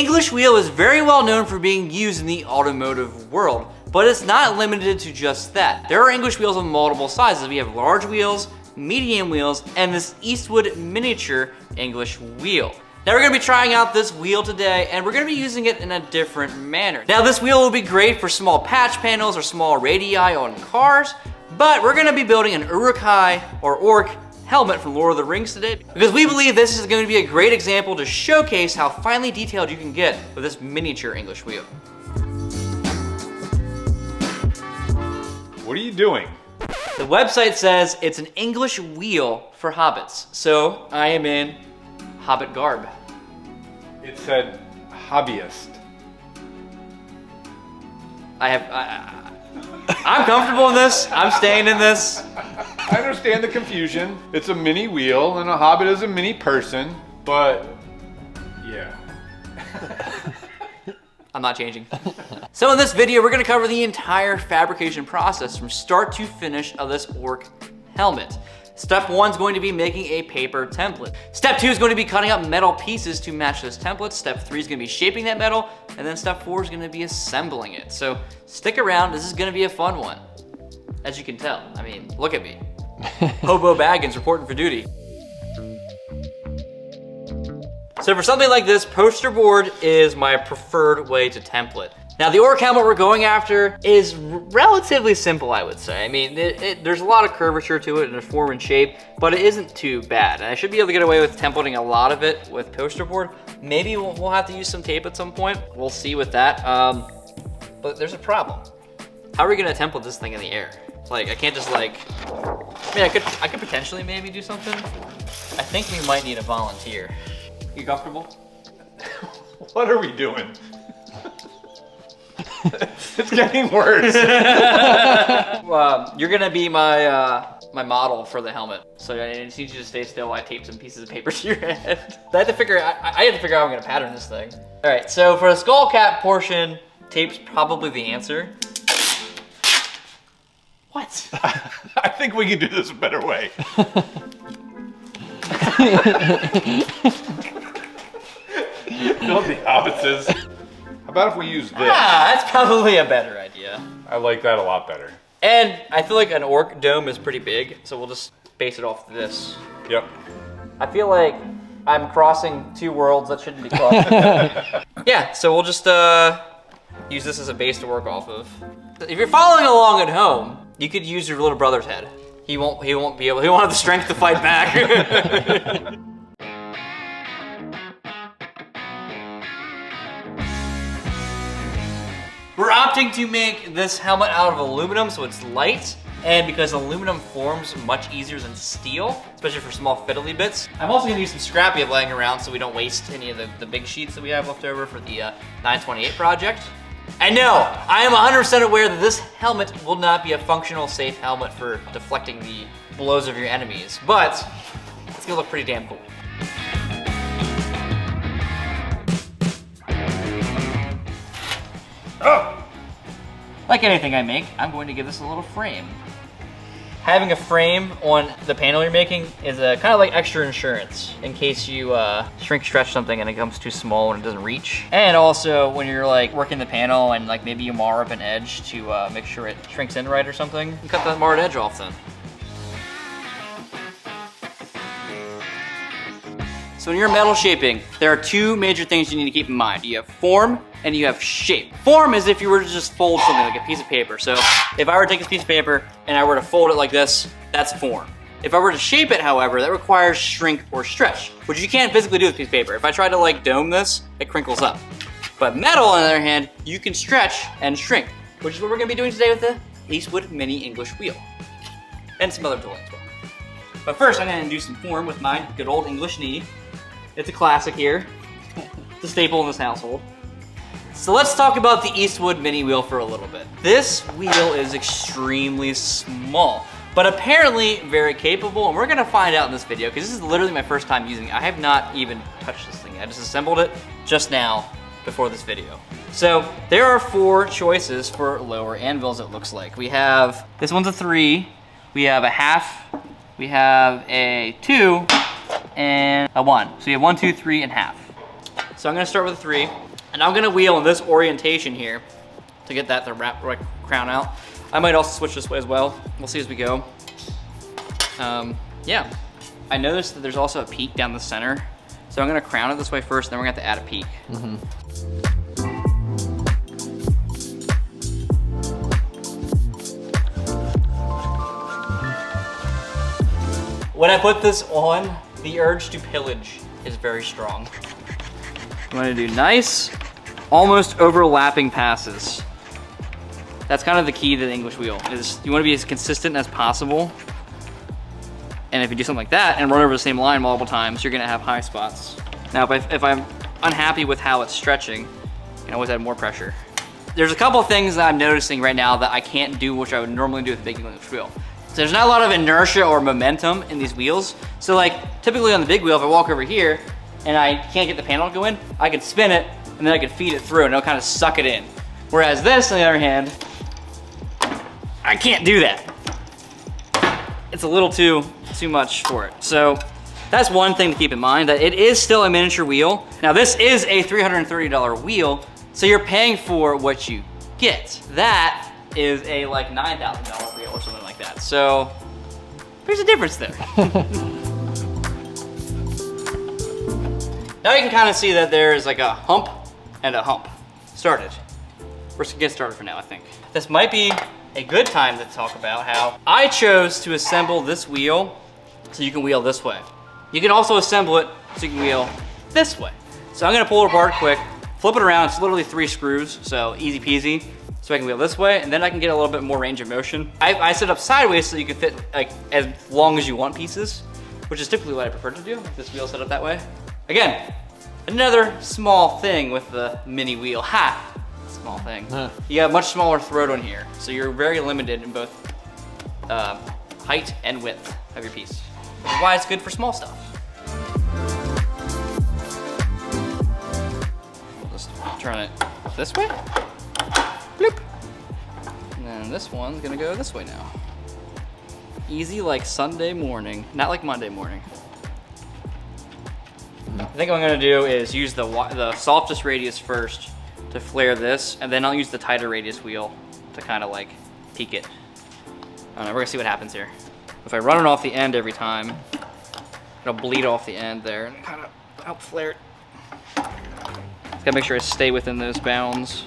English wheel is very well known for being used in the automotive world, but it's not limited to just that. There are English wheels of multiple sizes. We have large wheels, medium wheels, and this Eastwood miniature English wheel. Now we're gonna be trying out this wheel today, and we're gonna be using it in a different manner. Now this wheel will be great for small patch panels or small radii on cars, but we're gonna be building an Uruk Hai or Orc helmet from Lord of the Rings today, because we believe this is going to be a great example to showcase how finely detailed you can get with this miniature English wheel. What are you doing? The website says it's an English wheel for hobbits, so I am in hobbit garb. It said hobbyist. I'm comfortable in this. I'm staying in this. I understand the confusion. It's a mini wheel and a hobbit is a mini person, but yeah. I'm not changing. So in this video, we're gonna cover the entire fabrication process from start to finish of this orc helmet. Step 1 is going to be making a paper template. Step 2 is going to be cutting up metal pieces to match this template. Step 3 is going to be shaping that metal. And then step 4 is going to be assembling it. So stick around, this is going to be a fun one. As you can tell, I mean, look at me. Hobo Baggins reporting for duty. So for something like this, poster board is my preferred way to template. Now the orc helmet we're going after is relatively simple, I would say. I mean, there's a lot of curvature to it and a form and shape, but it isn't too bad. And I should be able to get away with templating a lot of it with poster board. Maybe we'll have to use some tape at some point. We'll see with that. But there's a problem. How are we gonna template this thing in the air? Like, I can't just like, I mean, I could potentially maybe do something. I think we might need a volunteer. You comfortable? What are we doing? It's getting worse. You're gonna be my my model for the helmet. So I just need you to stay still while I tape some pieces of paper to your head. I had to figure out how I'm gonna pattern this thing. All right, so for the skull cap portion, tape's probably the answer. What? I think we can do this a better way. Build the opposites. How about if we use this? Ah, that's probably a better idea. I like that a lot better. And I feel like an orc dome is pretty big, so we'll just base it off this. Yep. I feel like I'm crossing two worlds that shouldn't be crossed. Yeah, so we'll just use this as a base to work off of. If you're following along at home, you could use your little brother's head. He won't have the strength to fight back. We're opting to make this helmet out of aluminum so it's light, and because aluminum forms much easier than steel, especially for small fiddly bits. I'm also gonna use some scrap we have laying around so we don't waste any of the big sheets that we have left over for the 928 project. And no, I am 100% aware that this helmet will not be a functional, safe helmet for deflecting the blows of your enemies, but it's gonna look pretty damn cool. Oh! Like anything I make, I'm going to give this a little frame. Having a frame on the panel you're making is kind of like extra insurance in case you shrink stretch something and it comes too small and it doesn't reach. And also when you're like working the panel and like maybe you mar up an edge to make sure it shrinks in right or something, you cut that marred edge off then. So when you're metal shaping, there are two major things you need to keep in mind. You have form and you have shape. Form is if you were to just fold something like a piece of paper. So if I were to take this piece of paper and I were to fold it like this, that's form. If I were to shape it, however, that requires shrink or stretch, which you can't physically do with a piece of paper. If I try to like dome this, it crinkles up. But metal, on the other hand, you can stretch and shrink, which is what we're gonna be doing today with the Eastwood Mini English Wheel. And some other tooling as well. But first, I'm gonna do some form with my good old English knee. It's a classic here. It's a staple in this household. So let's talk about the Eastwood mini wheel for a little bit. This wheel is extremely small, but apparently very capable, and we're gonna find out in this video, because this is literally my first time using it. I have not even touched this thing. I just assembled it just now before this video. So there are 4 choices for lower anvils, it looks like. We have, this one's a 3, we have a half, we have a 2, and a 1. So you have 1, 2, 3, and half. So I'm gonna start with a 3. And I'm gonna wheel in this orientation here to get that to wrap right crown out. I might also switch this way as well. We'll see as we go. Yeah, I noticed that there's also a peak down the center. So I'm gonna crown it this way first, then we're gonna have to add a peak. When I put this on, the urge to pillage is very strong. I'm gonna do nice, almost overlapping passes. That's kind of the key to the English wheel, is you wanna be as consistent as possible. And if you do something like that and run over the same line multiple times, you're gonna have high spots. Now, if I'm unhappy with how it's stretching, you can always add more pressure. There's a couple of things that I'm noticing right now that I can't do, which I would normally do with the big English wheel. So there's not a lot of inertia or momentum in these wheels. So like, typically on the big wheel, if I walk over here and I can't get the panel to go in, I can spin it and then I can feed it through and it'll kind of suck it in. Whereas this, on the other hand, I can't do that. It's a little too much for it. So that's one thing to keep in mind, that it is still a miniature wheel. Now this is a $330 wheel, so you're paying for what you get. That is a like $9,000 wheel or something like that. So there's a difference there. Now you can kind of see that there's like a hump and a hump. Started. We're just gonna get started for now, I think. This might be a good time to talk about how I chose to assemble this wheel so you can wheel this way. You can also assemble it so you can wheel this way. So I'm gonna pull it apart quick, flip it around. It's literally 3 screws, so easy peasy. So I can wheel this way, and then I can get a little bit more range of motion. I set up sideways so you can fit like as long as you want pieces, which is typically what I prefer to do. This wheel set up that way. Again, another small thing with the mini wheel. Ha! Small thing. You got a much smaller throat on here, so you're very limited in both height and width of your piece. Which is why it's good for small stuff. We'll just turn it this way. Bloop. And then this one's gonna go this way now. Easy like Sunday morning, not like Monday morning. I think what I'm gonna do is use the softest radius first to flare this, and then I'll use the tighter radius wheel to kind of like peak it. I don't know, we're gonna see what happens here. If I run it off the end every time, it'll bleed off the end there and kind of help flare it. Just gotta make sure I stay within those bounds.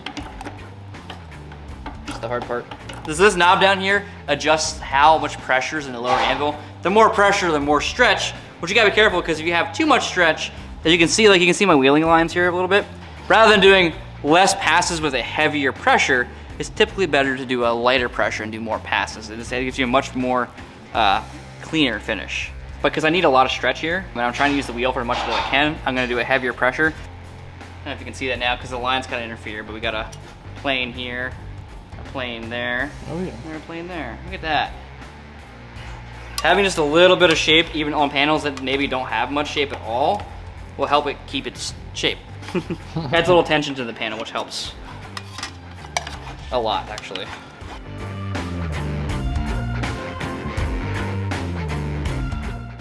That's the hard part. This knob down here adjusts how much pressure is in the lower anvil. The more pressure, the more stretch, which you gotta be careful, because if you have too much stretch, as you can see, like you can see my wheeling lines here a little bit, rather than doing less passes with a heavier pressure, it's typically better to do a lighter pressure and do more passes. It gives you a much more cleaner finish. Because I need a lot of stretch here, when I'm trying to use the wheel for as much as I can, I'm gonna do a heavier pressure. I don't know if you can see that now because the lines kind of interfere, but we got a plane here, a plane there, oh yeah, and a plane there. Look at that. Having just a little bit of shape, even on panels that maybe don't have much shape at all, will help it keep its shape. Adds a little tension to the panel, which helps a lot, actually.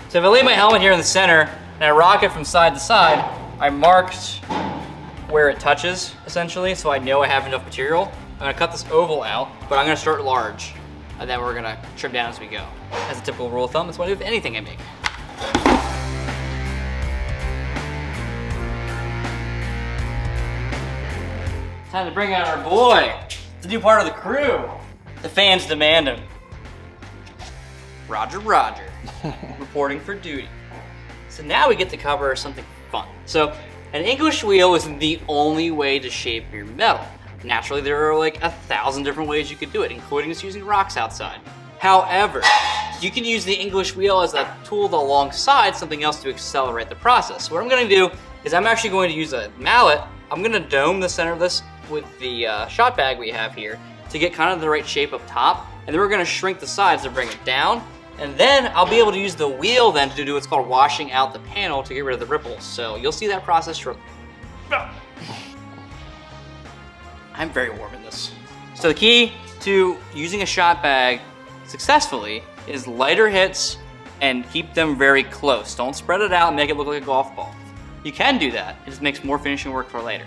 So if I lay my helmet here in the center and I rock it from side to side, I marked where it touches, essentially, so I know I have enough material. I'm gonna cut this oval out, but I'm gonna start large, and then we're gonna trim down as we go. As a typical rule of thumb, that's what I do with anything I make. Time to bring out our boy, the new part of the crew. The fans demand him. Roger, Roger, reporting for duty. So now we get to cover something fun. So an English wheel isn't the only way to shape your metal. Naturally, there are like 1,000 different ways you could do it, including just using rocks outside. However, you can use the English wheel as a tool alongside something else to accelerate the process. What I'm gonna do is I'm actually going to use a mallet. I'm gonna dome the center of this with the shot bag we have here to get kind of the right shape up top, and then we're gonna shrink the sides to bring it down, and then I'll be able to use the wheel then to do what's called washing out the panel to get rid of the ripples. So you'll see that process shortly. I'm very warm in this. So the key to using a shot bag successfully is lighter hits and keep them very close. Don't spread it out and make it look like a golf ball. You can do that, it just makes more finishing work for later.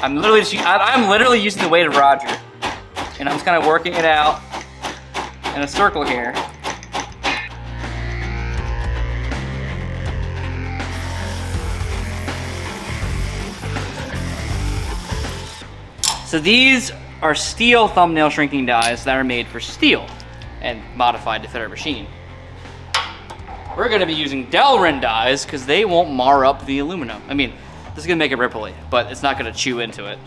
I'm literally using the weight of Roger. And I'm just kind of working it out in a circle here. So these are steel thumbnail shrinking dies that are made for steel and modified to fit our machine. We're gonna be using Delrin dies because they won't mar up the aluminum. I mean, this is gonna make it ripply, but it's not gonna chew into it.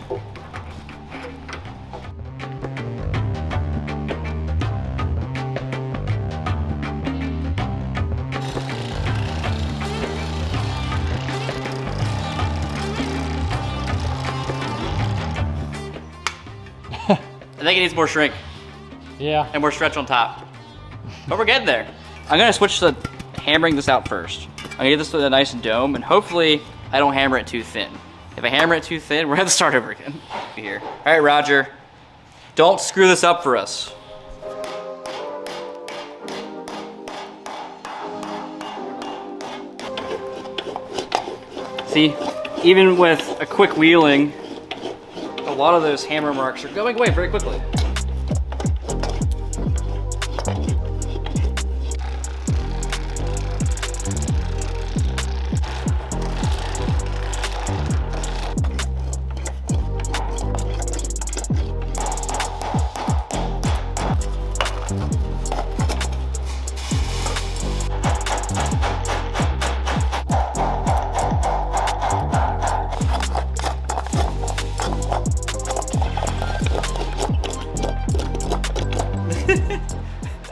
I think it needs more shrink. Yeah. And more stretch on top. But we're getting there. I'm gonna switch to hammering this out first. I'm gonna get this to a nice dome, and hopefully I don't hammer it too thin. If I hammer it too thin, we're gonna have to start over again. Here. All right, Roger. Don't screw this up for us. See, even with a quick wheeling, a lot of those hammer marks are going away very quickly.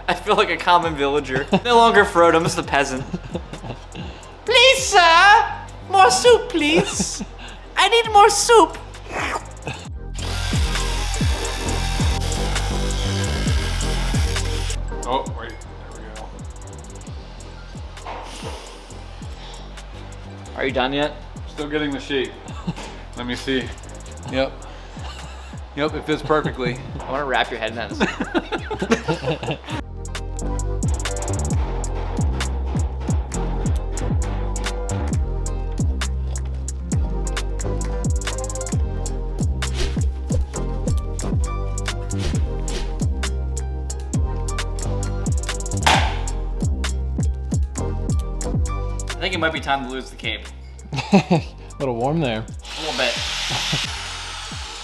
I feel like a common villager. No longer Frodo, I'm just a peasant. Please, sir! More soup, please. I need more soup. Oh, wait, there we go. Are you done yet? Still getting the shape. Let me see. Yep. Yep, it fits perfectly. I want to wrap your head in that. I think it might be time to lose the cape. A little warm there. A little bit.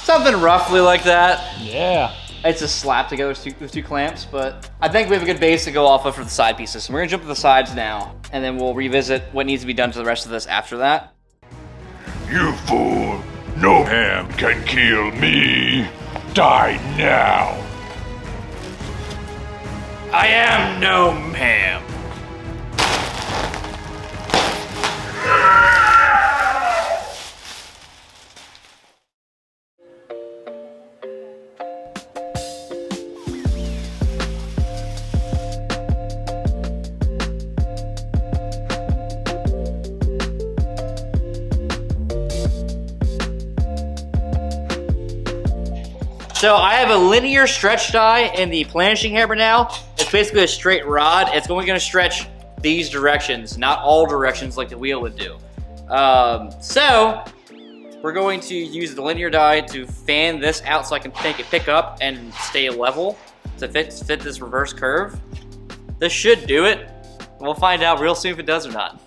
Something roughly like that. Yeah. It's just slapped together with two clamps, but I think we have a good base to go off of for the side pieces. So we're gonna jump to the sides now, and then we'll revisit what needs to be done to the rest of this after that. You fool! No ham can kill me! Die now! I am no ham. So I have a linear stretch die in the planishing hammer now. It's basically a straight rod. It's only gonna stretch these directions, not all directions like the wheel would do. So we're going to use the linear die to fan this out so I can make it pick up and stay level to fit this reverse curve. This should do it. We'll find out real soon if it does or not.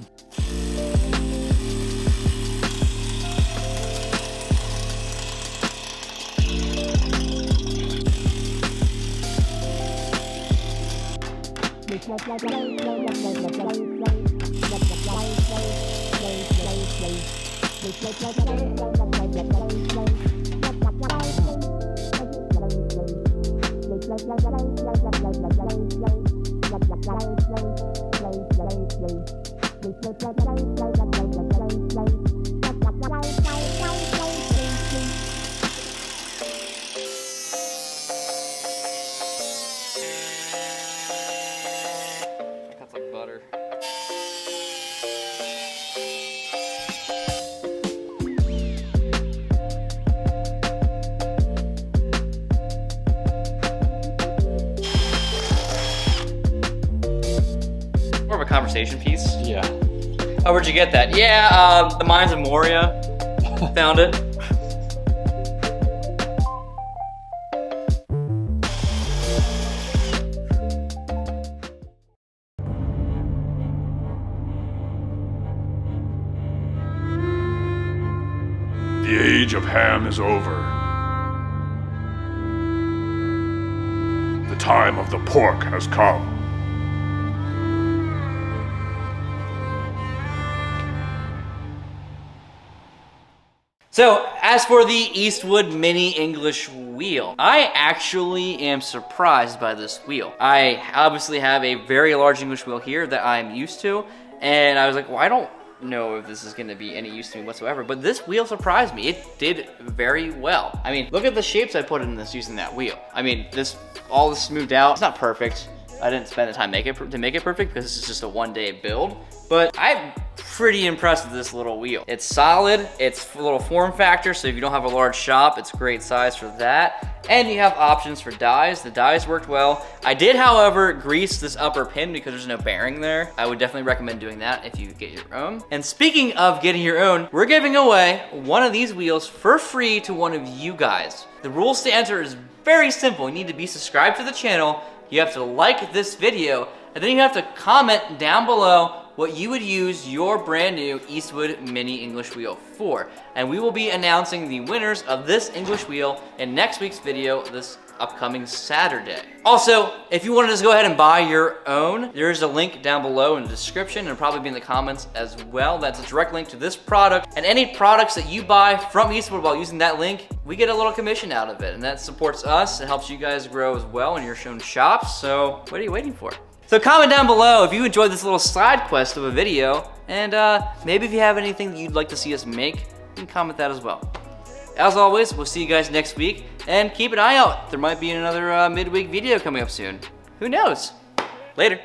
That's like butter. More of a conversation piece. Yeah. Oh, where'd you get that? Yeah, the Mines of Moria. Found it. The age of ham is over. The time of the pork has come. So, as for the Eastwood Mini English wheel, I actually am surprised by this wheel. I obviously have a very large English wheel here that I'm used to, and I was like, well, I don't know if this is gonna be any use to me whatsoever, but this wheel surprised me. It did very well. I mean, look at the shapes I put in this using that wheel. I mean, all this smoothed out. It's not perfect. I didn't spend the time to make it perfect because this is just a one-day build, but I'm pretty impressed with this little wheel. It's solid, it's a little form factor, so if you don't have a large shop, it's a great size for that. And you have options for dies. The dies worked well. I did, however, grease this upper pin because there's no bearing there. I would definitely recommend doing that if you get your own. And speaking of getting your own, we're giving away one of these wheels for free to one of you guys. The rules to enter is very simple. You need to be subscribed to the channel, you have to like this video, and then you have to comment down below what you would use your brand new Eastwood Mini English wheel for. And we will be announcing the winners of this English wheel in next week's video this upcoming Saturday. Also, if you wanted to go ahead and buy your own, there's a link down below in the description and probably be in the comments as well. That's a direct link to this product. And any products that you buy from Eastwood while using that link, we get a little commission out of it. And that supports us. It helps you guys grow as well in your own shops. So what are you waiting for? So comment down below if you enjoyed this little side quest of a video, and maybe if you have anything that you'd like to see us make, you can comment that as well. As always, we'll see you guys next week, and keep an eye out. There might be another midweek video coming up soon. Who knows? Later.